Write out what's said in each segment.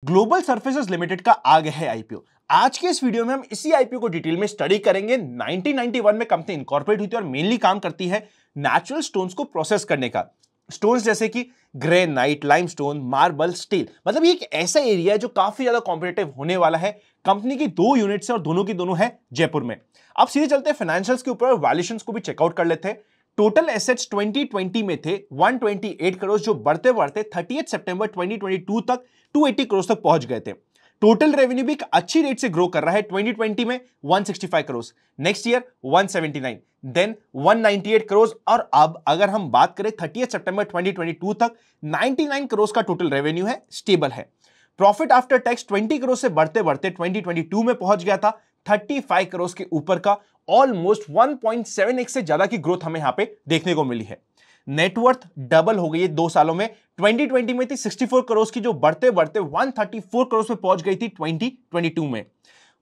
Global surfaces limited का आ गया है आईपीओ। आज के इस वीडियो में हम इसी आईपीओ को डिटेल में स्टडी करेंगे। 1991 में कंपनी इनकॉर्पोरेट हुई थी और मेनली काम करती है नेचुरल स्टोन्स को प्रोसेस करने का। स्टोन्स जैसे कि ग्रेनाइट, लाइमस्टोन, मार्बल, स्टील, मतलब ये एक ऐसा एरिया है जो काफी ज्यादा कॉम्पिटिटिव होने वाला है। कंपनी की 2 यूनिट्स है और दोनों की दोनों है जयपुर में। अब सीधे चलते हैं फाइनेंशियल्स के ऊपर, वैल्यूएशंस को भी चेकआउट कर लेते हैं। टोटल एसेट्स 2020 में थे 128 करोड़, जो बढ़ते बढ़ते 30 सितंबर 2022 तक 280 करोड़ तक पहुंच गए थे। टोटल रेवेन्यू भी एक अच्छी रेट से ग्रो कर रहा है। 2020 में 165 crore, next year 179, then 198 crore, और अब अगर हम बात करें 30 सितंबर 2022 तक 99 करोड़ का टोटल रेवेन्यू है, स्टेबल है। प्रॉफिट आफ्टर टैक्स 20 करोड़ से बढ़ते बढ़ते 2022 में पहुंच गया था 35 करोड़ के ऊपर का। ऑलमोस्ट 1.7x से ज्यादा की ग्रोथ हमें यहां पे देखने को मिली है। नेटवर्थ डबल हो गई है 2 सालों में। 2020 में थी 64 करोड़ की, जो बढ़ते बढ़ते 134 करोड़ पे पहुंच गई थी 2022 में।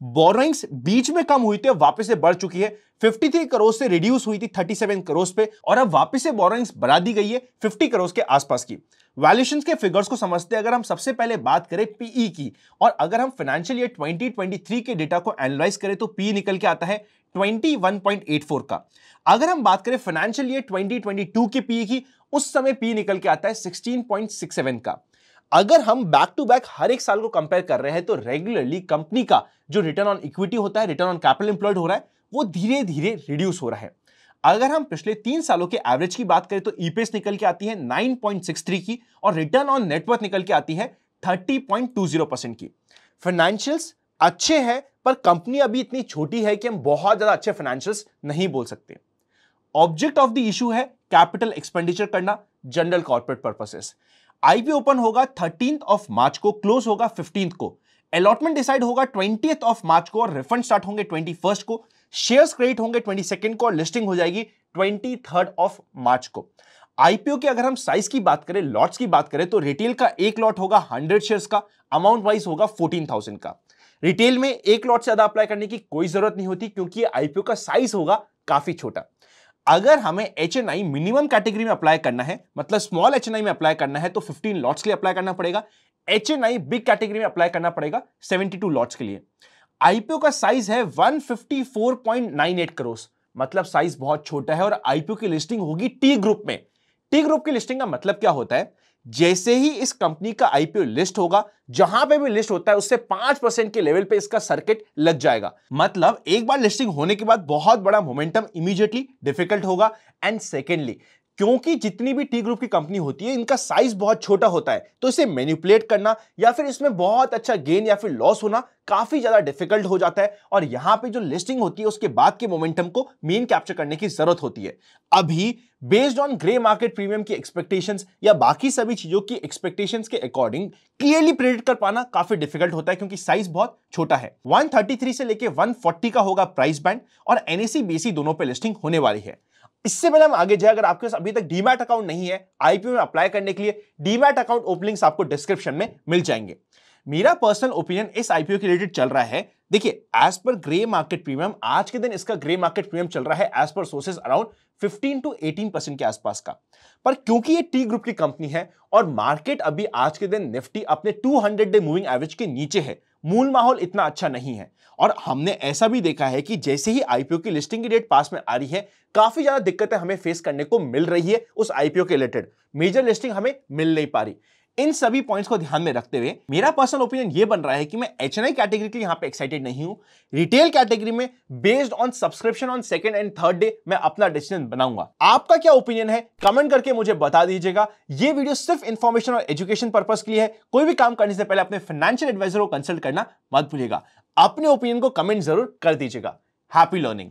बोरोइंग्स बीच में कम हुई थी, अब वापस से बढ़ चुकी है। 53 करोड़ से रिड्यूस हुई थी 37 करोड़ पे, और अब वापस से बोरोइंग्स बढ़ा दी गई है 50 करोड़ के आसपास की। वैल्यूएशंस के फिगर्स को समझते हैं। अगर हम सबसे पहले बात करें पीई की, और अगर हम फाइनेंशियल ईयर 2023 के डेटा को एनालाइज करें तो पीई निकल के आता है 21.84 का। अगर हम बात करें फाइनेंशियल ईयर 2022 के पीई की, उस समय पीई निकल के आता है 16.67 का। अगर हम बैक टू बैक हर एक साल को कंपेयर कर रहे हैं तो रेगुलरली कंपनी का जो रिटर्न ऑन इक्विटी होता है, रिटर्न ऑन कैपिटल एम्प्लॉयड हो रहा है, वो धीरे धीरे रिड्यूस हो रहा है। अगर हम पिछले 3 सालों के एवरेज की बात करें तो ईपीएस निकल के आती है 9.63 की, और रिटर्न ऑन नेटवर्थ निकल के आती है 30.20% की। फाइनेंशियल्स अच्छे हैं, पर कंपनी अभी इतनी छोटी है कि हम बहुत ज्यादा अच्छे फाइनेंशियल्स नहीं बोल सकते। ऑब्जेक्ट ऑफ द इशू है कैपिटल एक्सपेंडिचर करना, general corporate purposes. IPO open होगा 13 मार्च को, क्लोज होगा 15 को। अलॉटमेंट डिसाइड होगा 20 मार्च को, और रिफंड स्टार्ट होंगे 21 को। शेयर्स क्रेडिट होंगे 22 को, और लिस्टिंग हो जाएगी 23 मार्च को। आईपीओ के अगर हम साइज की बात करें, लॉट्स की बात करें, तो रिटेल का एक लॉट होगा 100 शेयर्स का, अमाउंट वाइज होगा 14,000 का। रिटेल में एक लॉट से ज्यादा अप्लाई करने की कोई जरूरत नहीं होती, क्योंकि आईपीओ का साइज होगा काफी छोटा। अगर हमें एचएनआई मिनिमम कैटेगरी में अप्लाई करना है, मतलब स्मॉल एचएनआई में अप्लाई करना है, तो 15 लॉट्स के लिए अप्लाई करना पड़ेगा। एचएनआई बिग कैटेगरी में अप्लाई करना पड़ेगा 72 लॉट्स के लिए। आईपीओ का साइज है 154.98 करोड़, मतलब साइज बहुत छोटा है, और आईपीओ की लिस्टिंग होगी टी ग्रुप में। टी ग्रुप की लिस्टिंग का मतलब क्या होता है? जैसे ही इस कंपनी का आईपीओ लिस्ट होगा, जहां पे भी लिस्ट होता है उससे 5% के लेवल पे इसका सर्किट लग जाएगा। मतलब एक बार लिस्टिंग होने के बाद बहुत बड़ा मोमेंटम इमीडिएटली डिफिकल्ट होगा। एंड सेकेंडली, क्योंकि जितनी भी टी ग्रुप की कंपनी होती है, इनका साइज बहुत छोटा होता है, तो इसे मैनिपुलेट करना या फिर इसमें बहुत अच्छा गेन या फिर लॉस होना काफी ज्यादा डिफिकल्ट हो जाता है। और यहां पे जो लिस्टिंग होती है उसके बाद के मोमेंटम को मेन कैप्चर करने की जरूरत होती है। अभी based on grey market premium की एक्सपेक्टेशंस या बाकी सभी चीजों की एक्सपेक्टेशंस के अकॉर्डिंग क्लियरली प्रेडिक्ट कर पाना काफी डिफिकल्ट होता है, क्योंकि साइज बहुत छोटा है। 133 से लेके 140 का होगा प्राइस बैंड, और एनएसई बीएसई दोनों पे लिस्टिंग होने वाली है। इससे पहले हम आगे जाए, अगर आपके पास अभी तक डीमैट अकाउंट नहीं है, आईपीओ में अप्लाई करने के लिए डीमैट अकाउंट ओपनिंग्स आपको डिस्क्रिप्शन में मिल जाएंगे। मेरा पर्सनल ओपिनियन इस आईपीओ के रिलेटेड चल रहा है, देखिए, as per grey market premium, आज के दिन इसका ग्रे मार्केट प्रीमियम चल रहा है as per sources around 15 to 18% के आसपास का। पर क्योंकि ये टी ग्रुप की कंपनी है और मार्केट अभी आज के दिन निफ्टी अपने 200 डे मूविंग एवरेज के नीचे है, मूल माहौल इतना अच्छा नहीं है। और हमने ऐसा भी देखा है कि जैसे ही आईपीओ की लिस्टिंग की डेट पास में आ रही है, काफी ज्यादा दिक्कतें हमें फेस करने को मिल रही है उस आईपीओ के रिलेटेड। मेजर लिस्टिंग हमें मिल नहीं पा रही। इन सभी पॉइंट्स को ध्यान में रखते हुए मेरा पर्सनल ओपिनियन ये बन रहा है कि मैं एचएनआई कैटेगरी के लिए यहां पे एक्साइटेड नहीं हूं। रिटेल कैटेगरी में based on subscription on second and third day मैं अपना डिसीजन बनाऊंगा। आपका क्या ओपिनियन है, कमेंट करके मुझे बता दीजिएगा। ये वीडियो सिर्फ इंफॉर्मेशन और एजुकेशन पर्पस के लिए है। कोई भी काम करने से पहले अपने फाइनेंशियल एडवाइजर को कंसल्ट करना मत भूलिएगा। अपने ओपिनियन को कमेंट जरूर कर दीजिएगा। Happy learning.